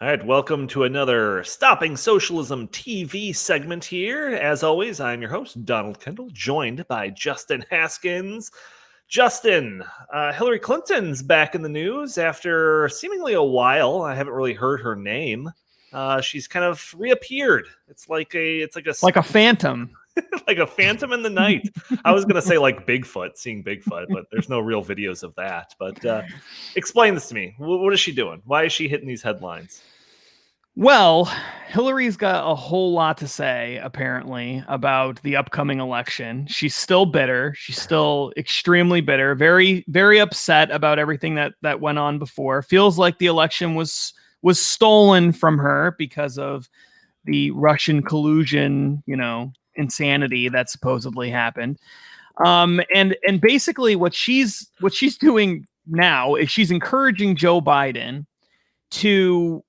All right, welcome to another Stopping Socialism TV segment here. As always, I'm your host, Donald Kendal, joined by Justin Haskins. Justin, Hillary Clinton's back in the news after seemingly a while. I haven't really heard her name. She's kind of reappeared. It's like a phantom. like a phantom in the night. I was gonna say like Bigfoot, seeing Bigfoot, but there's no real videos of that. But explain this to me. What is she doing? Why is she hitting these headlines? Well, Hillary's got a whole lot to say, apparently, about the upcoming election. She's still bitter. She's still extremely bitter, very, very upset about everything that went on before. Feels like the election was stolen from her because of the Russian collusion, insanity that supposedly happened. And basically what she's doing now is she's encouraging Joe Biden to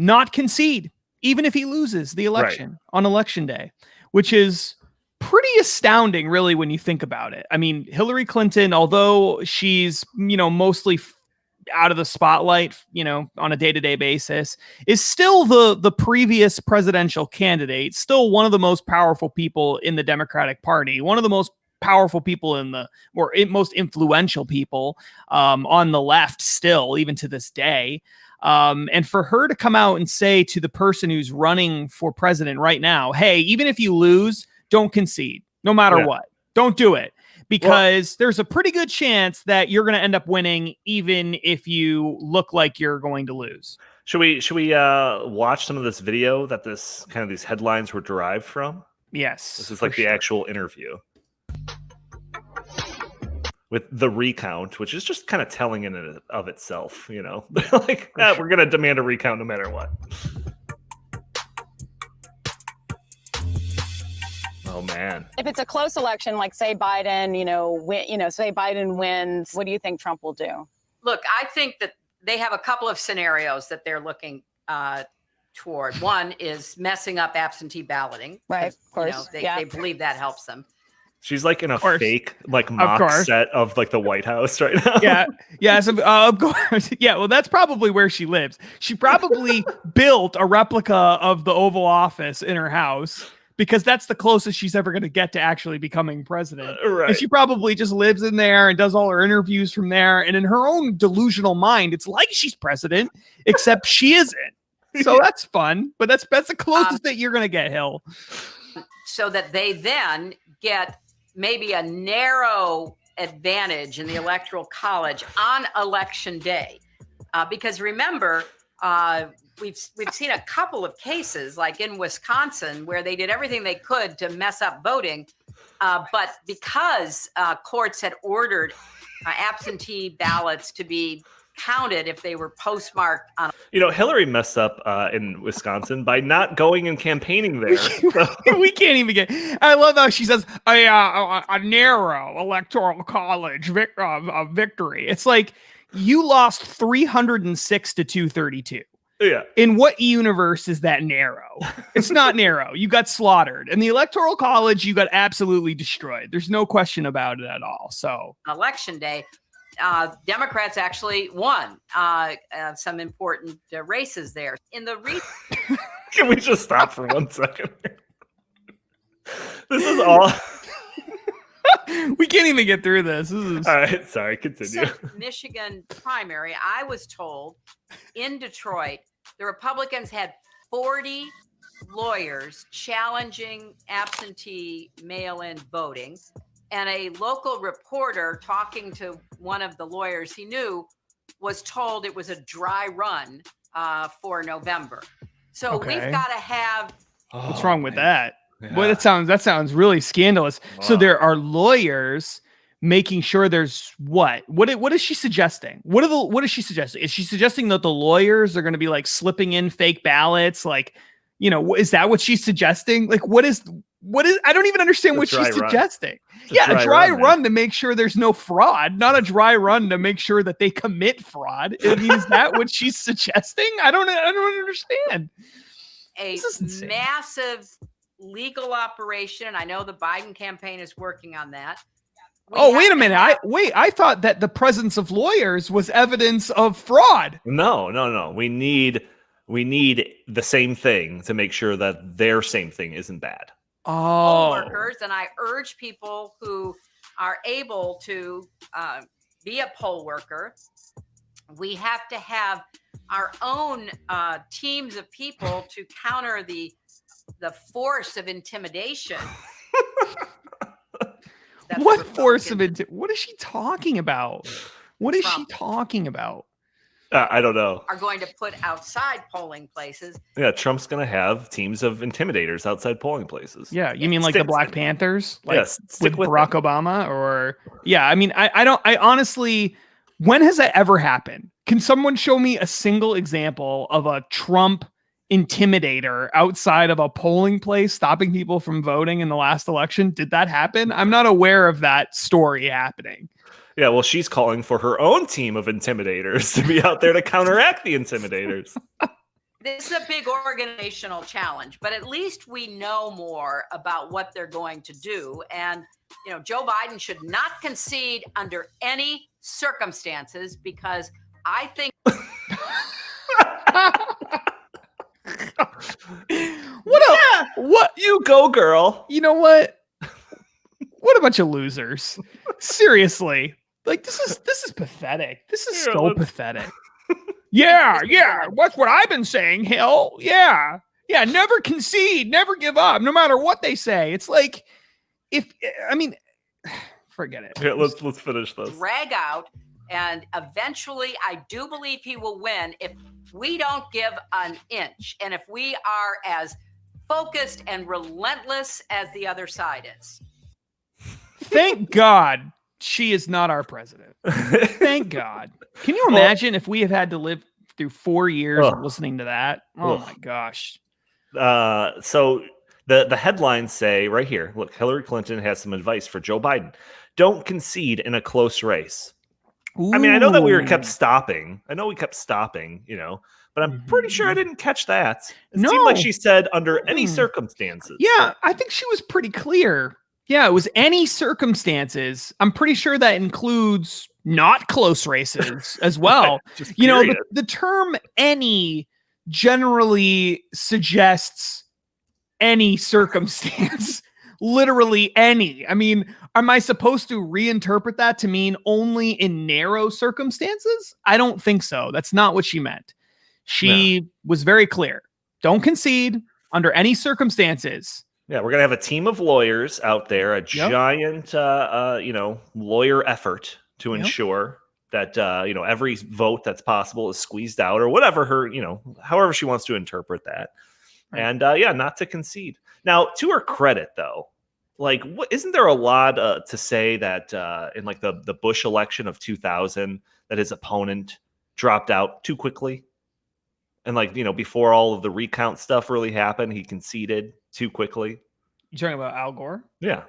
not concede, even if he loses the election on election day, which is pretty astounding, really, when you think about it. I mean, Hillary Clinton, although she's, mostly out of the spotlight, on a day-to-day basis, is still the previous presidential candidate, still one of the most powerful people in the Democratic Party, one of the most powerful people most influential people on the left still, even to this day. And for her to come out and say to the person who's running for president right now, hey, even if you lose, don't concede, no matter what. Don't do it, because there's a pretty good chance that you're going to end up winning, even if you look like you're going to lose. Should we watch some of this video that these headlines were derived from? Yes. This is like the actual interview with the recount, which is just kind of telling in and of itself, like, we're going to demand a recount no matter what. Oh man. If it's a close election, like say Biden, say Biden wins, what do you think Trump will do? Look, I think that they have a couple of scenarios that they're looking toward. One is messing up absentee balloting. Right, of course. They believe that helps them. She's like in a fake, like mock set of like the White House right now. Yeah. So, of course. Yeah. Well, that's probably where she lives. She probably built a replica of the Oval Office in her house, because that's the closest she's ever going to get to actually becoming president. Right. And she probably just lives in there and does all her interviews from there. And in her own delusional mind, it's like she's president, except she isn't. So that's fun. But that's the closest that you're going to get, Hill. So that they then get maybe a narrow advantage in the Electoral College on election day. Because remember, we've seen a couple of cases, like in Wisconsin, where they did everything they could to mess up voting. But because courts had ordered absentee ballots to be counted if they were postmarked on. Hillary messed up in Wisconsin by not going and campaigning there. We can't even get. I love how she says a narrow electoral college victory. It's like you lost 306 to 232. Yeah. In what universe is that narrow? It's not narrow. You got slaughtered. In the Electoral College, you got absolutely destroyed. There's no question about it at all. So election day, Democrats actually won some important races there. In the Can we just stop for 1 second? This is all. We can't even get through this. All right, sorry, continue. Michigan primary, I was told in Detroit, the Republicans had 40 lawyers challenging absentee mail-in voting. And a local reporter talking to one of the lawyers he knew was told it was a dry run for November. So we've got to have. What's wrong with that? Yeah. Well, that sounds really scandalous. Wow. So there are lawyers making sure there's what is she suggesting? What is she suggesting? Is she suggesting that the lawyers are going to be like slipping in fake ballots? Like, is that what she's suggesting? Like, what is? I don't even understand what she's suggesting. A dry run to make sure there's no fraud, not a dry run to make sure that they commit fraud. I mean, is that what she's suggesting? I don't understand. A massive legal operation. I know the Biden campaign is working on that. Wait a minute. I thought that the presence of lawyers was evidence of fraud. No. We need We need the same thing to make sure that their same thing isn't bad. Poll workers, and I urge people who are able to be a poll worker, we have to have our own teams of people to counter the force of intimidation. What force of it? What is she talking about? What is she Trump talking about? I don't know. Are going to put outside polling places. Yeah, Trump's going to have teams of intimidators outside polling places. Yeah, you mean like the Black Panthers? Like with Barack Obama? Or yeah, I mean, I honestly, when has that ever happened? Can someone show me a single example of a Trump intimidator outside of a polling place stopping people from voting in the last election? Did that happen? I'm not aware of that story happening. Yeah, well, she's calling for her own team of intimidators to be out there to counteract the intimidators. This is a big organizational challenge, but at least we know more about what they're going to do. And, you know, Joe Biden should not concede under any circumstances, because I think. What you go, girl. You know what? What a bunch of losers. Seriously. Like this is pathetic. This is so pathetic. Yeah. That's what I've been saying, Hill. Yeah. Never concede, never give up, no matter what they say. It's like forget it. Here, let's finish this. Drag out, and eventually I do believe he will win if we don't give an inch, and if we are as focused and relentless as the other side is. Thank God she is not our president. Thank God. Can you imagine if we have had to live through 4 years of listening to that? Oh my gosh. So the headlines say right here, look, Hillary Clinton has some advice for Joe Biden. Don't concede in a close race. Ooh. I mean, I know that we kept stopping. You know, but I'm pretty sure I didn't catch that. It seemed like she said under any circumstances. Yeah, I think she was pretty clear. Yeah, it was any circumstances. I'm pretty sure that includes not close races as well. You know, the term any generally suggests any circumstance, literally any. I mean, am I supposed to reinterpret that to mean only in narrow circumstances? I don't think so. That's not what she meant. She was very clear. Don't concede under any circumstances. Yeah, we're going to have a team of lawyers out there, a giant, lawyer effort to ensure that, every vote that's possible is squeezed out or whatever however she wants to interpret that. Right. And, not to concede. Now, to her credit, though, like, isn't there a lot to say that in like the Bush election of 2000 that his opponent dropped out too quickly? And like, before all of the recount stuff really happened, he conceded too quickly. You talking about Al Gore? Yeah.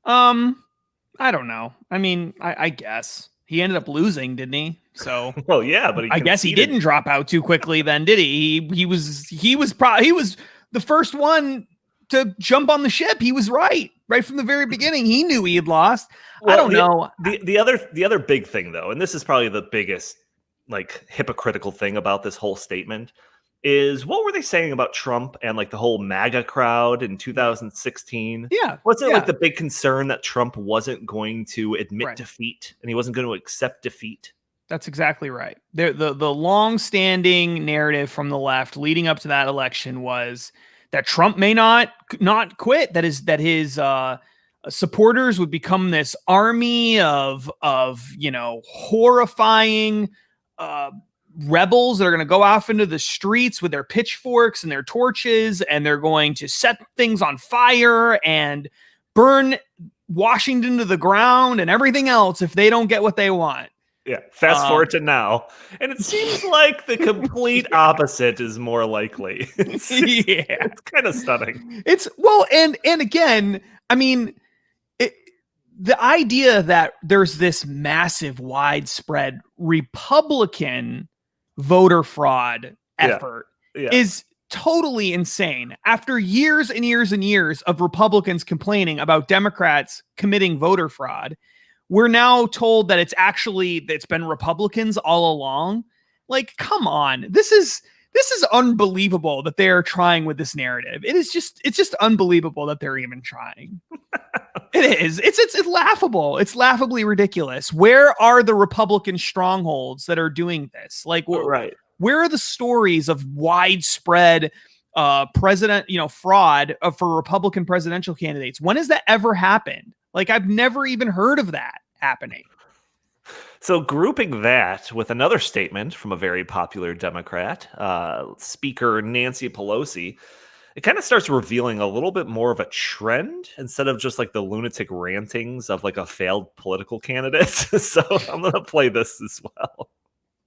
I don't know. I mean, I guess he ended up losing, didn't he? So well, yeah, but I guess he didn't drop out too quickly then, did he? He was the first one to jump on the ship. He was right from the very beginning. He knew he had lost. Well, I don't know. The other big thing though, and this is probably the biggest like hypocritical thing about this whole statement, is what were they saying about Trump and like the whole MAGA crowd in 2016? Yeah. Wasn't it like the big concern that Trump wasn't going to admit defeat and he wasn't going to accept defeat? That's exactly right. The long-standing narrative from the left leading up to that election was that Trump may not quit. That his supporters would become this army of horrifying rebels that are going to go off into the streets with their pitchforks and their torches, and they're going to set things on fire and burn Washington to the ground and everything else if they don't get what they want. Yeah. Fast forward to now. And it seems like the complete opposite is more likely. It's kind of stunning. And again, I mean, the idea that there's this massive, widespread Republican voter fraud effort is totally insane. After years and years and years of Republicans complaining about Democrats committing voter fraud, we're now told that it's been Republicans all along. Like, come on. This is this is unbelievable that they are trying with this narrative. It's just unbelievable that they're even trying. It is. It's laughable. It's laughably ridiculous. Where are the Republican strongholds that are doing this? Like, Right. Where are the stories of widespread fraud for Republican presidential candidates? When has that ever happened? Like, I've never even heard of that happening. So grouping that with another statement from a very popular Democrat, Speaker Nancy Pelosi, it kind of starts revealing a little bit more of a trend instead of just like the lunatic rantings of like a failed political candidate. So I'm going to play this as well.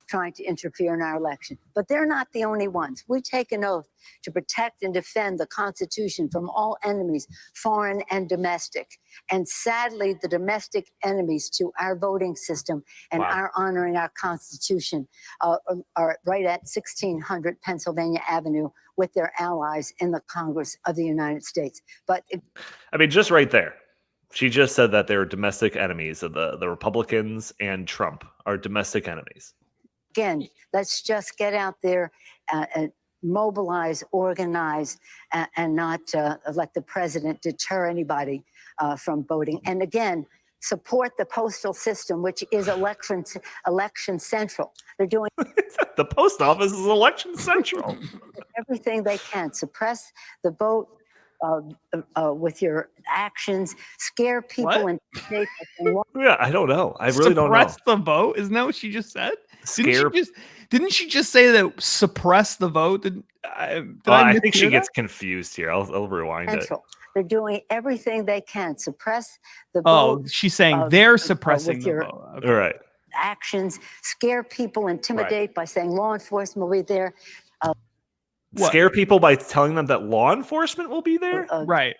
Trying to interfere in our election. But they're not the only ones. We take an oath to protect and defend the Constitution from all enemies, foreign and domestic. And sadly, the domestic enemies to our voting system and our honoring our Constitution are right at 1600 Pennsylvania Avenue with their allies in the Congress of the United States. But I mean, just right there. She just said that they're domestic enemies of the Republicans, and Trump are domestic enemies. Again, let's just get out there and mobilize, organize, and not let the president deter anybody from voting. And again, support the postal system, which is election central. They're doing the post office is election central. Everything they can. Suppress the vote with your actions, scare people, and yeah, I don't know. I really don't know. Suppress the vote? Isn't that what she just said? Scare. Didn't she just say that suppress the vote? I think she gets confused here. I'll rewind it. They're doing everything they can. Suppress the vote. Oh, she's saying they're suppressing the vote. Okay. All right. Actions, scare people, intimidate by saying law enforcement will be there. Scare people by telling them that law enforcement will be there? Right.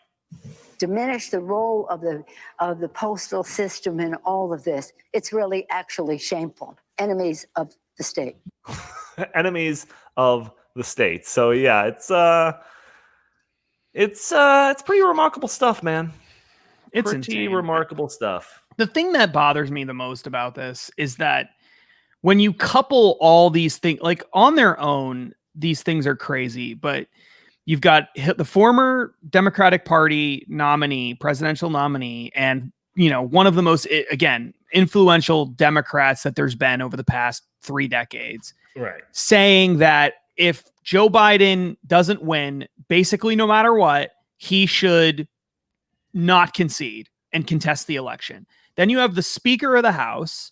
Diminish the role of the postal system in all of this. It's really actually shameful. Enemies of the state. Enemies of the state. So yeah, it's pretty remarkable stuff, man. It's pretty insane. Remarkable stuff. The thing that bothers me the most about this is that when you couple all these things, like on their own, these things are crazy, but you've got the former Democratic Party nominee, presidential nominee, and, one of the most, again, influential Democrats that there's been over the past 3 decades, right, saying that if Joe Biden doesn't win, basically no matter what, he should not concede and contest the election. Then you have the Speaker of the House,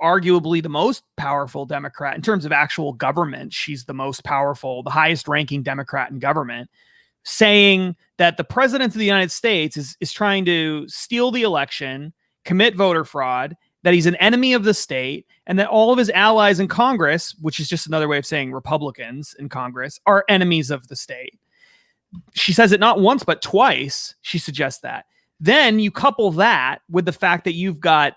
arguably the most powerful Democrat in terms of actual government. She's the most powerful, the highest ranking Democrat in government, saying that the president of the United States is trying to steal the election, commit voter fraud, that he's an enemy of the state, and that all of his allies in Congress, which is just another way of saying Republicans in Congress, are enemies of the state. She says it not once, but twice. She suggests that. Then you couple that with the fact that you've got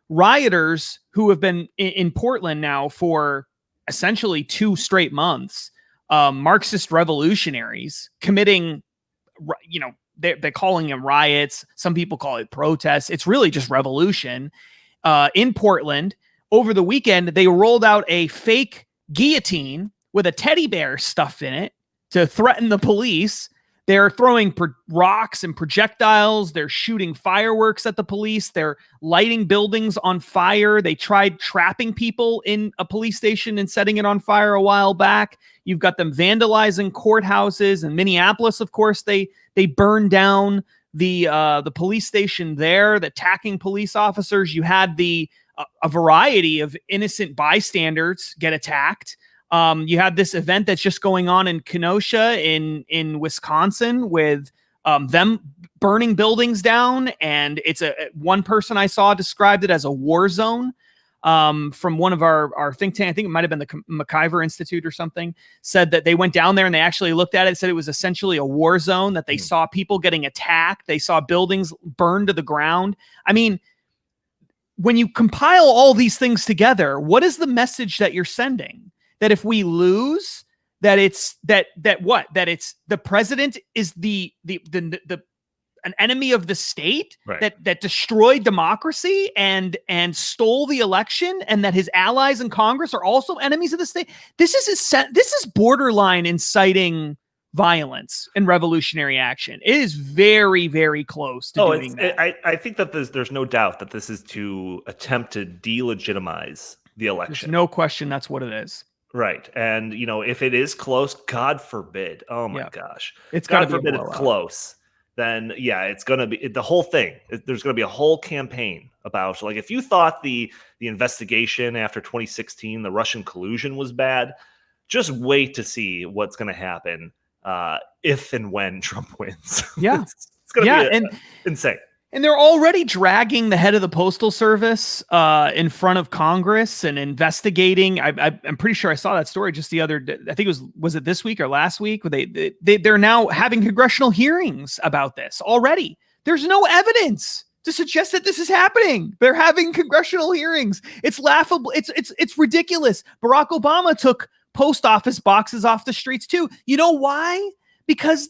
rioters who have been in Portland now for essentially 2 straight months, Marxist revolutionaries committing, they're calling them riots. Some people call it protests. It's really just revolution. In Portland over the weekend, they rolled out a fake guillotine with a teddy bear stuffed in it to threaten the police. They're throwing rocks and projectiles. They're shooting fireworks at the police. They're lighting buildings on fire. They tried trapping people in a police station and setting it on fire a while back. You've got them vandalizing courthouses. In Minneapolis, of course, they burned down the police station there, attacking police officers. You had a variety of innocent bystanders get attacked. You had this event that's just going on in Kenosha in Wisconsin with them burning buildings down. And it's one person I saw described it as a war zone. From one of our think tank, I think it might've been the McIver Institute or something, said that they went down there and they actually looked at it, said it was essentially a war zone, that they saw people getting attacked. They saw buildings burned to the ground. I mean, when you compile all these things together, what is the message that you're sending? That if we lose, that it's that it's the president is the an enemy of the state, Right. that destroyed democracy and stole the election, and that his allies in Congress are also enemies of the state. This is borderline inciting violence and revolutionary action. It is very, very close to doing that. I think that there's no doubt that this is to attempt to delegitimize the There's election. no question that's what it is. Right. And, if it is close, God forbid. Oh, my Yeah. gosh. It's got to God be a forbid it's blowout. close. Then, yeah, it's going to be the whole thing. There's going to be a whole campaign about, like, if you thought the investigation after 2016, the Russian collusion was bad, just wait to see what's going to happen if and when Trump wins. Yeah. It's going to be insane. And they're already dragging the head of the Postal Service in front of Congress and investigating. I'm pretty sure I saw that story just the other day. I think was it this week or last week? Where they're now having congressional hearings about this already. There's no evidence to suggest that this is happening. They're having congressional hearings. It's laughable. It's ridiculous. Barack Obama took post office boxes off the streets too. You know why? Because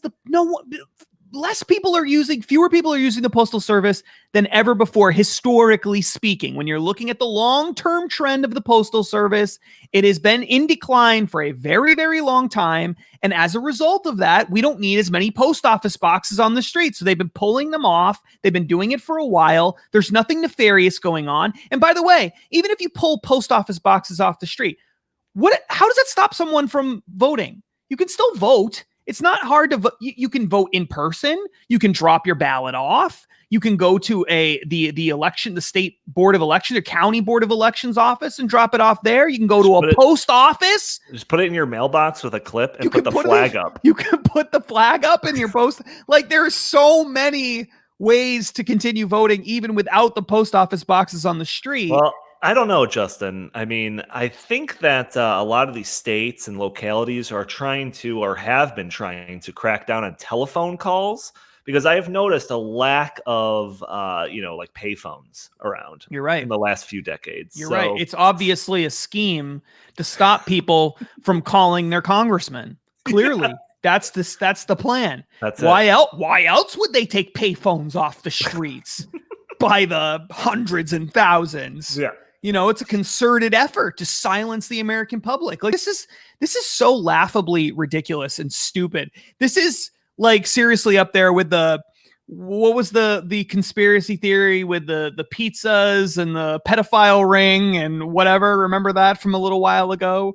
fewer people are using the Postal Service than ever before, historically speaking. When you're looking at the long-term trend of the Postal Service, it has been in decline for a very, very long time. And as a result of that, we don't need as many post office boxes on the street. So they've been pulling them off. They've been doing it for a while. There's nothing nefarious going on. And by the way, even if you pull post office boxes off the street, how does that stop someone from voting? You can still vote. It's not hard to vote. You can vote in person. You can drop your ballot off. You can go to the state board of elections or county board of elections office and drop it off there. You can go to a post office. Just put it in your mailbox with a clip and put the flag up. You can put the flag up in your post. Like, there are so many ways to continue voting even without the post office boxes on the street. Well, I don't know, Justin. I mean, I think that a lot of these states and localities are trying to, or have been trying to, crack down on telephone calls, because I have noticed a lack of, like payphones around. You're right. In the last few decades. You're right. It's obviously a scheme to stop people from calling their congressman. Clearly, that's the plan. That's why else would they take payphones off the streets by the hundreds and thousands? Yeah. It's a concerted effort to silence the American public. Like, this is so laughably ridiculous and stupid. This is, like, seriously up there with what was the conspiracy theory with the pizzas and the pedophile ring and whatever? Remember that from a little while ago?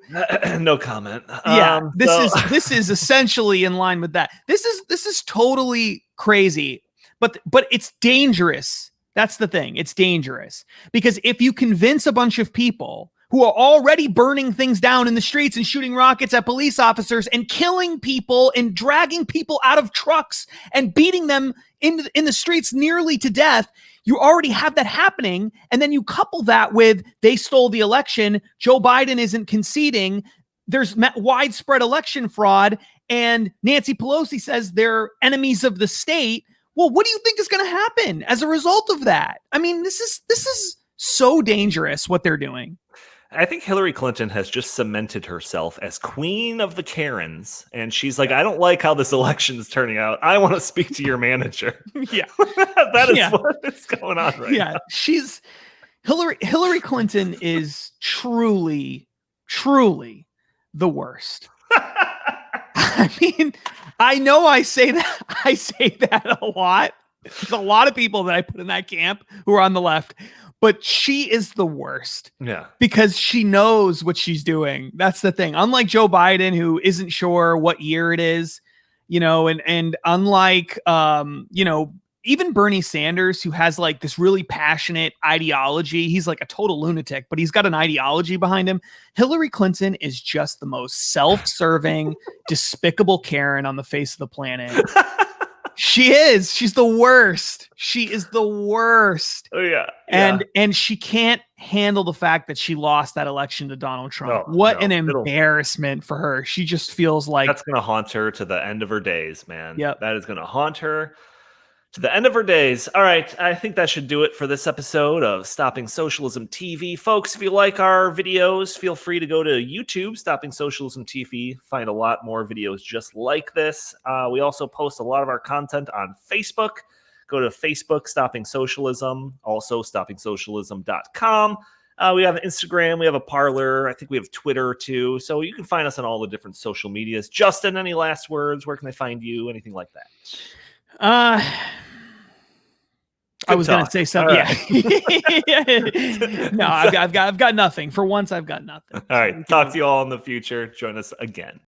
No comment. Yeah, this is essentially in line with that. This is totally crazy, but it's dangerous. That's the thing. It's dangerous because if you convince a bunch of people who are already burning things down in the streets and shooting rockets at police officers and killing people and dragging people out of trucks and beating them in the streets nearly to death, you already have that happening. And then you couple that with they stole the election. Joe Biden isn't conceding. There's widespread election fraud. And Nancy Pelosi says they're enemies of the state. Well, what do you think is going to happen as a result of that? I mean, this is so dangerous what they're doing. I think Hillary Clinton has just cemented herself as queen of the Karens. And she's like, I don't like how this election is turning out. I want to speak to your manager. Yeah. That is what is going on right now. She's Hillary Clinton is truly, truly the worst. I mean, I know I say that a lot. There's a lot of people that I put in that camp who are on the left, but she is the worst. Yeah. Because she knows what she's doing. That's the thing. Unlike Joe Biden, who isn't sure what year it is, and unlike, even Bernie Sanders, who has like this really passionate ideology. He's like a total lunatic, but he's got an ideology behind him. Hillary Clinton is just the most self-serving, despicable Karen on the face of the planet. She is. She's the worst. She is the worst. Oh, yeah. And she can't handle the fact that she lost that election to Donald Trump. An embarrassment for her. She just feels like that's going to haunt her to the end of her days, man. Yep. That is going to haunt her to the end of her days. All right. I think that should do it for this episode of Stopping Socialism TV. Folks, if you like our videos, feel free to go to YouTube, Stopping Socialism TV. Find a lot more videos just like this. We also post a lot of our content on Facebook. Go to Facebook, Stopping Socialism, also stoppingsocialism.com. We have Instagram, we have a Parler, I think we have Twitter too. So you can find us on all the different social medias. Justin, any last words? Where can they find you? Anything like that? I was going to say something. Right. Yeah. No, I've got nothing. For once, I've got nothing. All right. Talk to you all in the future. Join us again.